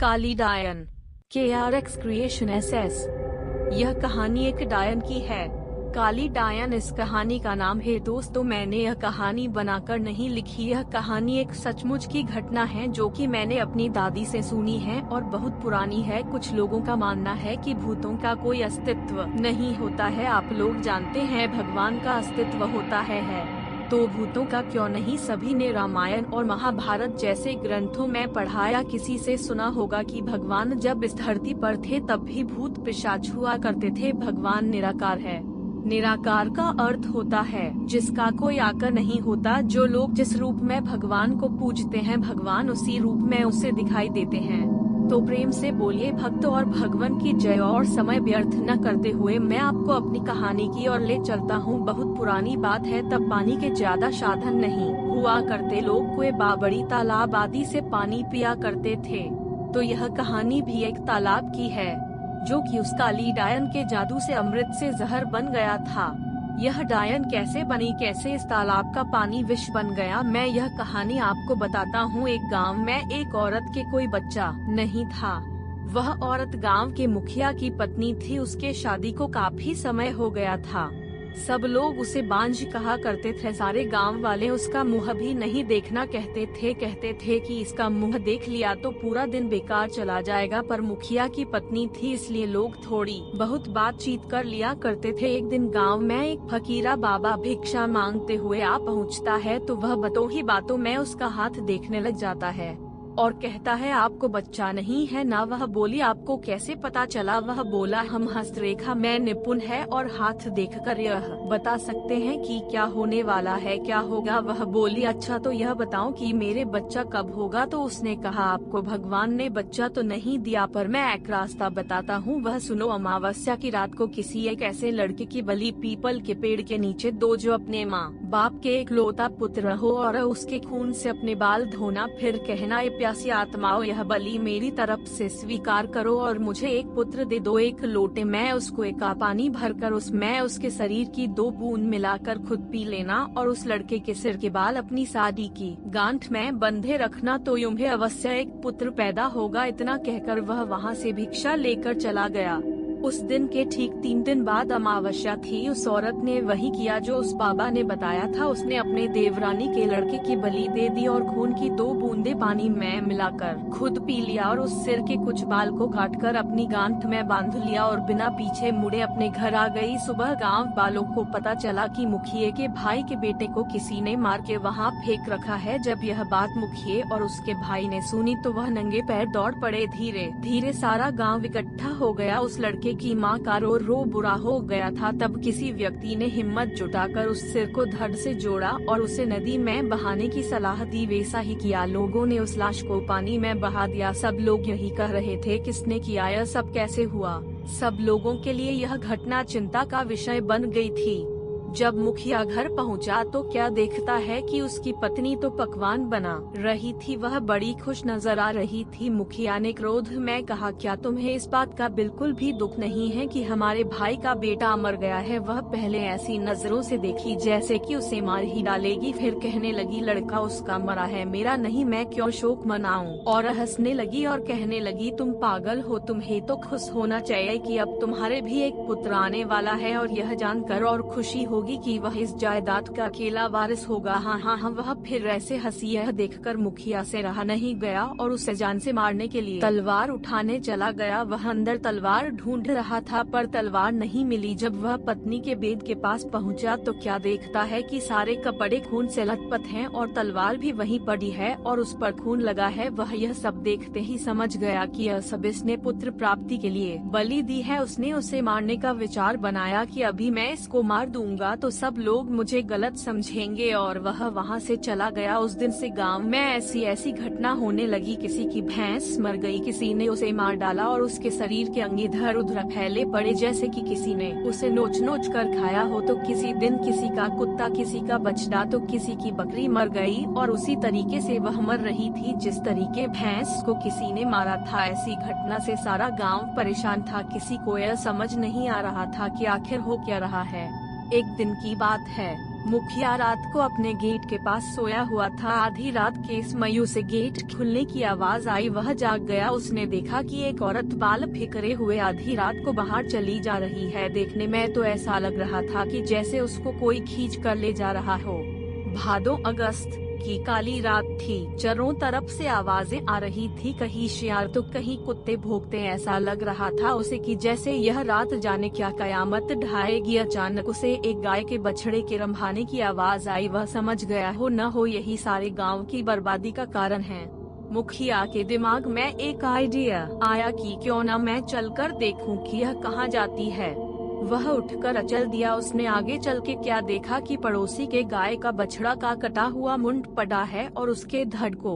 काली डायन। KRX creation SS। यह कहानी एक डायन की है। काली डायन इस कहानी का नाम है। दोस्तों, मैंने यह कहानी बनाकर नहीं लिखी। यह कहानी एक सचमुच की घटना है जो कि मैंने अपनी दादी से सुनी है और बहुत पुरानी है। कुछ लोगों का मानना है कि भूतों का कोई अस्तित्व नहीं होता है। आप लोग जानते हैं भगवान का अस्तित्व होता है। तो भूतों का क्यों नहीं? सभी ने रामायण और महाभारत जैसे ग्रंथों में पढ़ा या किसी से सुना होगा कि भगवान जब इस धरती पर थे तब भी भूत पिशाच हुआ करते थे। भगवान निराकार है। निराकार का अर्थ होता है जिसका कोई आकार नहीं होता। जो लोग जिस रूप में भगवान को पूजते हैं, भगवान उसी रूप में उसे दिखाई देते हैं। तो प्रेम से बोलिए भक्त और भगवान की जय। और समय व्यर्थ न करते हुए मैं आपको अपनी कहानी की ओर ले चलता हूँ। बहुत पुरानी बात है। तब पानी के ज्यादा साधन नहीं हुआ करते। लोग कुएं, बावड़ी, तालाब आदि से पानी पिया करते थे। तो यह कहानी भी एक तालाब की है जो कि उस काली डायन के जादू से अमृत से जहर बन गया था। यह डायन कैसे बनी, कैसे इस तालाब का पानी विष बन गया, मैं यह कहानी आपको बताता हूँ। एक गांव में एक औरत के कोई बच्चा नहीं था। वह औरत गांव के मुखिया की पत्नी थी। उसके शादी को काफी समय हो गया था। सब लोग उसे बांझ कहा करते थे। सारे गांव वाले उसका मुंह भी नहीं देखना कहते थे कि इसका मुंह देख लिया तो पूरा दिन बेकार चला जाएगा। पर मुखिया की पत्नी थी इसलिए लोग थोड़ी बहुत बातचीत कर लिया करते थे। एक दिन गांव में एक फकीरा बाबा भिक्षा मांगते हुए आ पहुंचता है तो वह बातों ही बातों में उसका हाथ देखने लग जाता है और कहता है, आपको बच्चा नहीं है ना? वह बोली, आपको कैसे पता चला? वह बोला, हम हस्तरेखा में निपुण है और हाथ देखकर यह बता सकते हैं कि क्या होने वाला है, क्या होगा। वह बोली, अच्छा तो यह बताओ कि मेरे बच्चा कब होगा? तो उसने कहा, आपको भगवान ने बच्चा तो नहीं दिया पर मैं एक रास्ता बताता हूँ। वह सुनो, अमावस्या की रात को किसी एक ऐसे लड़के की बलि पीपल के पेड़ के नीचे दो, जो अपने माँ बाप के इकलौता पुत्र हो, और उसके खून से अपने बाल धोना। फिर कहना, प्यासी आत्माओं, यह बलि मेरी तरफ से स्वीकार करो और मुझे एक पुत्र दे दो। एक लोटे में उसको एक पानी भरकर उसमें उसके शरीर की 2 बूंद मिलाकर खुद पी लेना और उस लड़के के सिर के बाल अपनी साड़ी की गांठ में बंधे रखना, तो तुम्हें अवश्य एक पुत्र पैदा होगा। इतना कहकर वह वहाँ से भिक्षा लेकर चला गया। उस दिन के ठीक 3 दिन बाद अमावस्या थी। उस औरत ने वही किया जो उस बाबा ने बताया था। उसने अपने देवरानी के लड़के की बलि दे दी और खून की 2 बूंदे पानी में मिलाकर खुद पी लिया और उस सिर के कुछ बाल को काटकर अपनी गांठ में बांध लिया और बिना पीछे मुड़े अपने घर आ गई। सुबह गांव वालों को पता चला कि मुखिए के भाई के बेटे को किसी ने मार के वहाँ फेंक रखा है। जब यह बात मुखिए और उसके भाई ने सुनी तो वह नंगे पैर दौड़ पड़े। धीरे धीरे सारा गाँव इकट्ठा हो गया। उस लड़के की माँ का रो बुरा हो गया था। तब किसी व्यक्ति ने हिम्मत जुटाकर उस सिर को धड़ से जोड़ा और उसे नदी में बहाने की सलाह दी। वैसा ही किया। लोगों ने उस लाश को पानी में बहा दिया। सब लोग यही कह रहे थे, किसने किया, यह सब कैसे हुआ? सब लोगों के लिए यह घटना चिंता का विषय बन गई थी। जब मुखिया घर पहुंचा तो क्या देखता है कि उसकी पत्नी तो पकवान बना रही थी। वह बड़ी खुश नजर आ रही थी। मुखिया ने क्रोध में कहा, क्या तुम्हें इस बात का बिल्कुल भी दुख नहीं है कि हमारे भाई का बेटा मर गया है? वह पहले ऐसी नजरों से देखी जैसे कि उसे मार ही डालेगी। फिर कहने लगी, लड़का उसका मरा है, मेरा नहीं, मैं क्यों शोक मनाऊं? और हंसने लगी और कहने लगी, तुम पागल हो, तुम्हें तो खुश होना चाहिए कि अब तुम्हारे भी एक पुत्र आने वाला है और यह जानकर और खुशी हो कि वह इस जायदाद का अकेला वारिस होगा। हाँ, वह फिर ऐसे हंसी। यह देखकर मुखिया से रहा नहीं गया और उसे जान से मारने के लिए तलवार उठाने चला गया। वह अंदर तलवार ढूंढ रहा था पर तलवार नहीं मिली। जब वह पत्नी के बेड के पास पहुंचा तो क्या देखता है कि सारे कपड़े खून से लथपथ हैं और तलवार भी वहीं पड़ी है और उस पर खून लगा है। वह यह सब देखते ही समझ गया कि यह सब इसने पुत्र प्राप्ति के लिए बलि दी है। उसने उसे मारने का विचार बनाया कि अभी मैं इसको मार दूंगा तो सब लोग मुझे गलत समझेंगे, और वह वहाँ से चला गया। उस दिन से गांव में ऐसी घटना होने लगी। किसी की भैंस मर गई, किसी ने उसे मार डाला और उसके शरीर के अंग इधर उधर फैले पड़े जैसे कि किसी ने उसे नोच कर खाया हो। तो किसी दिन किसी का कुत्ता, किसी का बछड़ा, तो किसी की बकरी मर गई और उसी तरीके से वह मर रही थी जिस तरीके भैंस को किसी ने मारा था। ऐसी घटना से सारा गाँव परेशान था। किसी को यह समझ नहीं आ रहा था कि आखिर हो क्या रहा है। एक दिन की बात है। मुखिया रात को अपने गेट के पास सोया हुआ था। आधी रात के समय से गेट खुलने की आवाज आई। वह जाग गया। उसने देखा कि एक औरत बाल बिखरे हुए आधी रात को बाहर चली जा रही है। देखने में तो ऐसा लग रहा था कि जैसे उसको कोई खींच कर ले जा रहा हो। भादों अगस्त की काली रात थी। चारों तरफ से आवाजें आ रही थी, कहीं शियार तो कहीं कुत्ते भौंकते। ऐसा लग रहा था उसे कि जैसे यह रात जाने क्या कयामत ढाएगी। अचानक उसे एक गाय के बछड़े के रंभाने की आवाज आई। वह समझ गया हो न हो यही सारे गांव की बर्बादी का कारण है। मुखिया के दिमाग में एक आइडिया आया कि क्यों न मैं चलकर देखूं कि यह कहां जाती है। वह उठकर चल दिया। उसने आगे चल के क्या देखा कि पड़ोसी के गाय का बछड़ा का कटा हुआ मुंड पड़ा है और उसके धड़ को